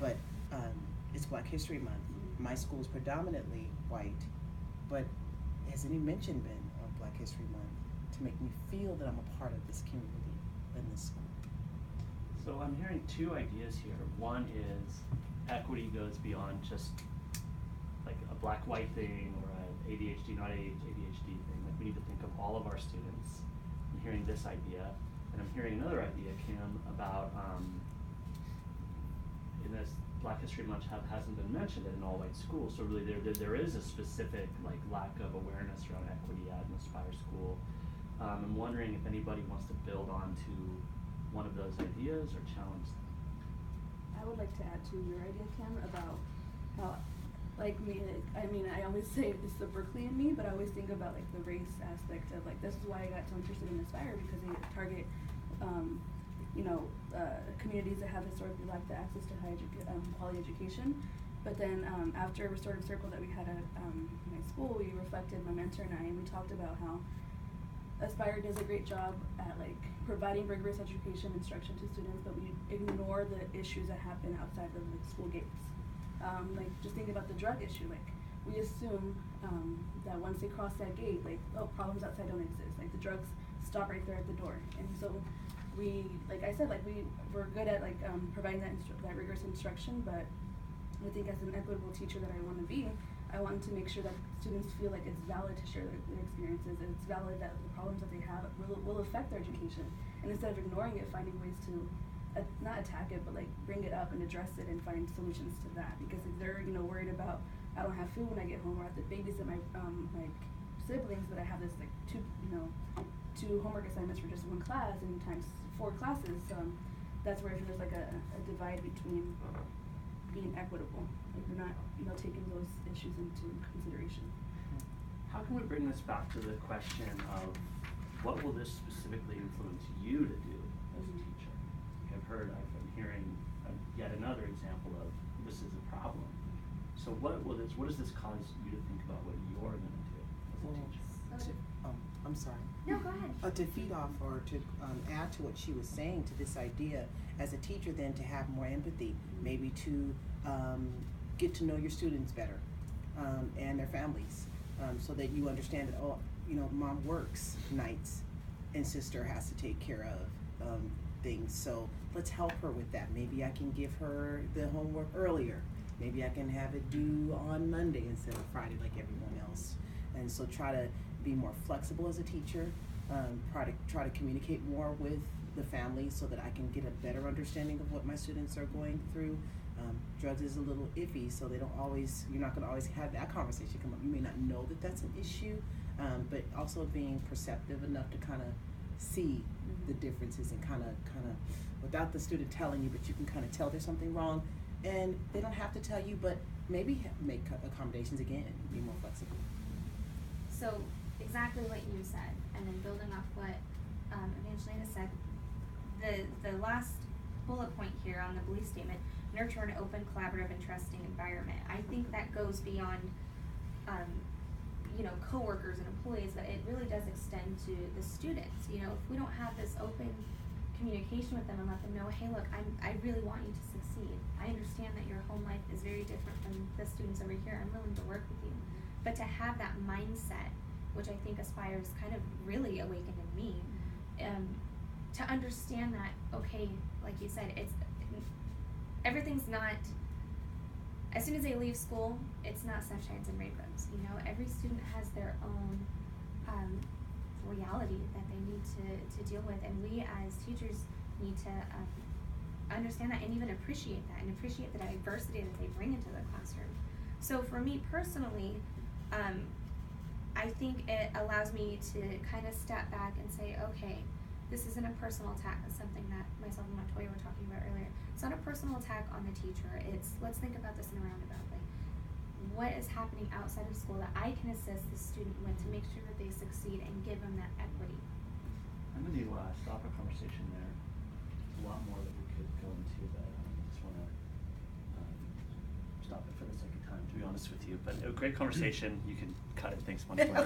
but it's Black History Month. My school is predominantly white, but has any mention been of Black History Month to make me feel that I'm a part of this community in this school? So I'm hearing two ideas here. One is equity goes beyond just like a black-white thing or an ADHD, not ADHD thing. Like we need to think of all of our students. I'm hearing this idea, and I'm hearing another idea, Kim, about in this Black History Month hasn't been mentioned in an all-white school. So really there is a specific like lack of awareness around equity at an Aspire school. I'm wondering if anybody wants to build on to one of those ideas or challenge them. I would like to add to your idea, Kim, about how, like me, I mean, I always say this is the Berkeley in me, but I always think about like the race aspect of like, this is why I got so interested in Aspire, because they target, communities that have historically lacked the access to quality education. But then after a restorative circle that we had at my school, we reflected, my mentor and I, and we talked about how Aspire does a great job at like providing rigorous education instruction to students, but we ignore the issues that happen outside of like school gates. Like just think about the drug issue. Like we assume that once they cross that gate, like problems outside don't exist. Like the drugs stop right there at the door. And so we, like I said, like we're good at like providing that rigorous instruction, but I think as an equitable teacher that I want to be, I want to make sure that students feel like it's valid to share their experiences, and it's valid that the problems that they have will affect their education. And instead of ignoring it, finding ways to not attack it, but like bring it up and address it and find solutions to that. Because if they're worried about, I don't have food when I get home, or I have to babysit my like siblings, but I have this like two homework assignments for just one class and times 4 classes, that's where there's like a divide between being equitable. Like we're not taking those issues into consideration. How can we bring this back to the question of what will this specifically influence you to do as a teacher? I'm hearing yet another example of this is a problem. So what does this cause you to think about what you're going to do as a teacher? I'm sorry. No, go ahead. To feed off or to add to what she was saying, to this idea, as a teacher then to have more empathy, maybe to get to know your students better and their families, so that you understand that, mom works nights and sister has to take care of things. So let's help her with that. Maybe I can give her the homework earlier. Maybe I can have it due on Monday instead of Friday like everyone else. And so try to be more flexible as a teacher, try to communicate more with the family so that I can get a better understanding of what my students are going through. Drugs is a little iffy, so you're not going to always have that conversation come up. You may not know that that's an issue, but also being perceptive enough to kind of see the differences and kind of without the student telling you, but you can kind of tell there's something wrong, and they don't have to tell you, but maybe make accommodations again, be more flexible. So exactly what you said, and then building off what Evangelina said, the last bullet point here on the belief statement, nurture an open, collaborative, and trusting environment. I think that goes beyond coworkers and employees, but it really does extend to the students. If we don't have this open communication with them and let them know, hey, look, I really want you to succeed. I understand that your home life is very different from the students over here. I'm willing to work with you. But to have that mindset, which I think Aspire's kind of really awakened in me, to understand that, okay, like you said, everything's not, as soon as they leave school, it's not sunshines and rainbows. Every student has their own reality that they need to deal with, and we as teachers need to understand that and even appreciate that, and appreciate the diversity that they bring into the classroom. So for me personally, I think it allows me to kind of step back and say, okay, this isn't a personal attack. That's something that myself and Montoya were talking about earlier. It's not a personal attack on the teacher. It's, let's think about this in a roundabout way. What is happening outside of school that I can assist the student with to make sure that they succeed and give them that equity? I'm going to stop our conversation there. There's a lot more that we could go into, but I just want to stop it for the second time, to be honest with you. But a great conversation. You can cut it. Thanks, Montoya.